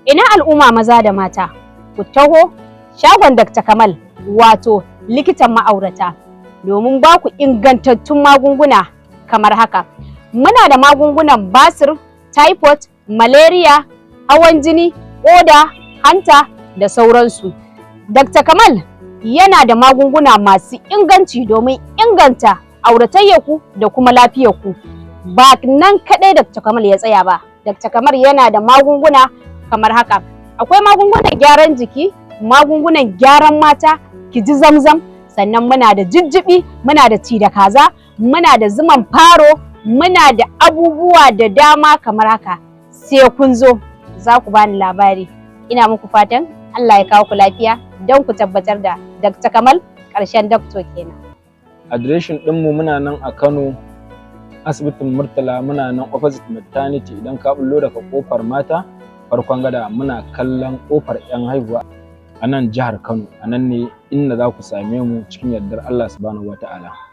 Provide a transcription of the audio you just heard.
Ina al'umma maza da mata, ku taho shagon Dr. Kamal wato likitan ma'aurata domin ba ku ingantattun magunguna kamar haka. Muna da magungunan basir, typhoid, malaria, hawan jini, ƙoda, hanta da sauransu. Dr. Kamal yana da magunguna masu inganci domin inganta auratayyarku da kuma lafiyarku. Ba nan kaɗai Dr. Kamal ya tsaya ba. Dr. Kamal yana da magunguna kamar haka. Akwai magungunan gyaran jiki, magungunan gyaran mata, ki ji zamzam, sannan muna da jijjibi, muna da ci da kaza, muna da zuman faro, muna da abubuwa da dama kamar haka. Sai kun zo za ku bani labari. Ina muku fatan Allah ya kawo ku lafiya don ku tabbatar da Dr. Kamal ƙarshen doctor kenan. Adireshin ɗinmu muna nan a Kano, asibitin Murtala, muna nan opposite maternity. Idan ka bullo daga kofar mata farkon gada, muna kallon kofar 'yan haihuwa a nan jihar Kano. A nan ne inda za ku same mu cikin yardar Allah subhanahu wa ta'ala.